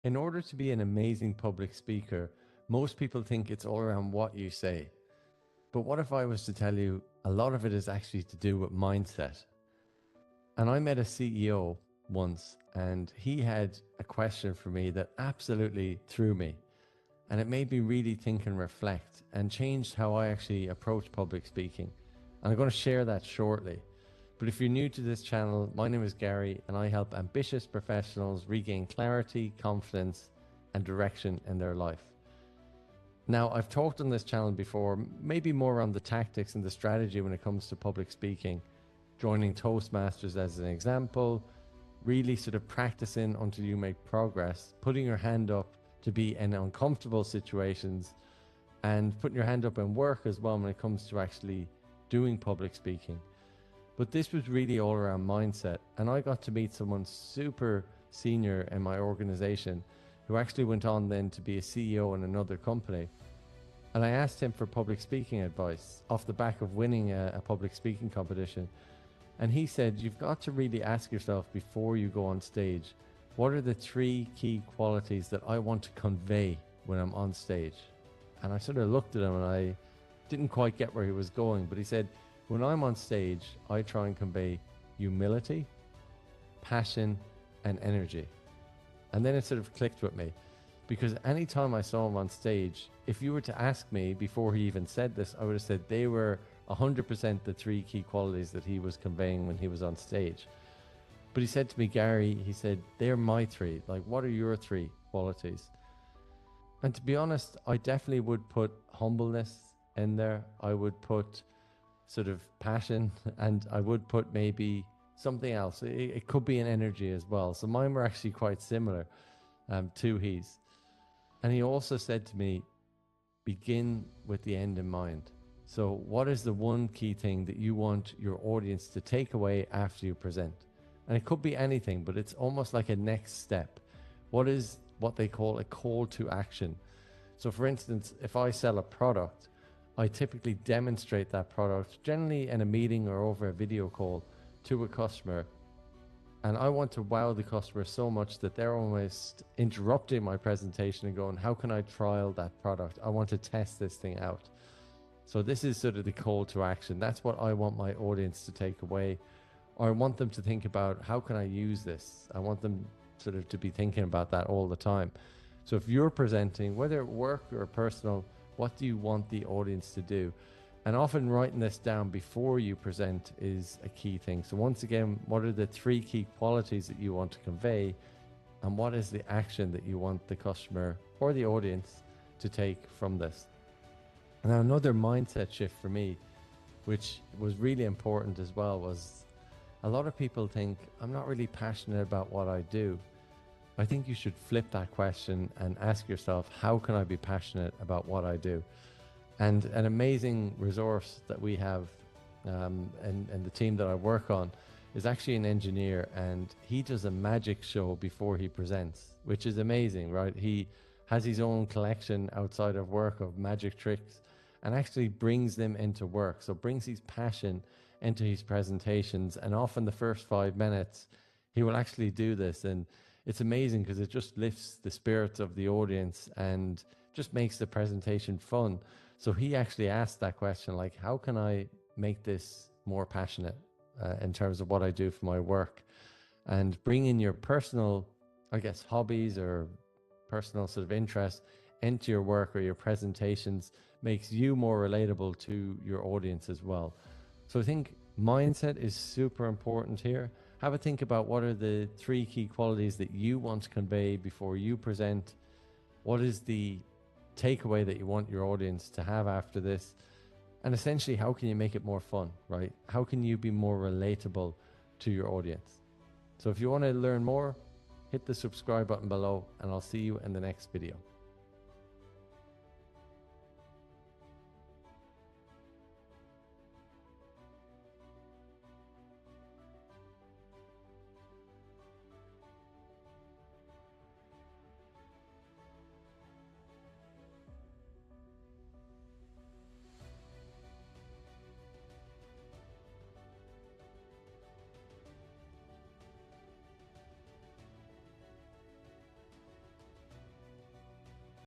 In order to be an amazing public speaker, most people think it's all around what you say. But what if I was to tell you a lot of it is actually to do with mindset? And I met a CEO once, and he had a question for me that absolutely threw me. And it made me really think and reflect and changed how I actually approach public speaking. And I'm going to share that shortly. But if you're new to this channel, my name is Gary, and I help ambitious professionals regain clarity, confidence, and direction in their life. Now, I've talked on this channel before, maybe more on the tactics and the strategy when it comes to public speaking, joining Toastmasters as an example, really sort of practicing until you make progress, putting your hand up to be in uncomfortable situations, and putting your hand up in work as well when it comes to actually doing public speaking. But this was really all around mindset. And I got to meet someone super senior in my organization who actually went on then to be a CEO in another company. And I asked him for public speaking advice off the back of winning a public speaking competition. And he said, you've got to really ask yourself before you go on stage, what are the 3 key qualities that I want to convey when I'm on stage? And I sort of looked at him and I didn't quite get where he was going, but he said, when I'm on stage, I try and convey humility, passion, and energy. And then it sort of clicked with me, because anytime I saw him on stage, if you were to ask me before he even said this, I would have said they were 100% the 3 key qualities that he was conveying when he was on stage. But he said to me, Gary, he said, they're my 3. Like, what are your 3 qualities? And to be honest, I definitely would put humbleness in there. I would put sort of passion, and I would put maybe something else. It could be an energy as well. So mine were actually quite similar to his. And he also said to me, begin with the end in mind. So what is the one key thing that you want your audience to take away after you present? And it could be anything, but it's almost like a next step. What is what they call a call to action? So for instance, if I sell a product, I typically demonstrate that product, generally in a meeting or over a video call, to a customer. And I want to wow the customer so much that they're almost interrupting my presentation and going, how can I trial that product? I want to test this thing out. So this is sort of the call to action. That's what I want my audience to take away. Or I want them to think about, how can I use this? I want them sort of to be thinking about that all the time. So if you're presenting, whether at work or personal, what do you want the audience to do? And often writing this down before you present is a key thing. So once again, what are the 3 key qualities that you want to convey? And what is the action that you want the customer or the audience to take from this? Now, another mindset shift for me, which was really important as well, was a lot of people think, I'm not really passionate about what I do. I think you should flip that question and ask yourself, how can I be passionate about what I do? And an amazing resource that we have and the team that I work on is actually an engineer, and he does a magic show before he presents, which is amazing, right? He has his own collection outside of work of magic tricks and actually brings them into work. So brings his passion into his presentations, and often the first 5 minutes he will actually do this. And it's amazing because it just lifts the spirits of the audience and just makes the presentation fun. So he actually asked that question, like, how can I make this more passionate in terms of what I do for my work? And bring in your personal, I guess, hobbies or personal sort of interest into your work or your presentations makes you more relatable to your audience as well. So I think mindset is super important here. Have a think about what are the 3 key qualities that you want to convey before you present. What is the takeaway that you want your audience to have after this? And essentially, how can you make it more fun, right? How can you be more relatable to your audience? So if you want to learn more, hit the subscribe button below, and I'll see you in the next video.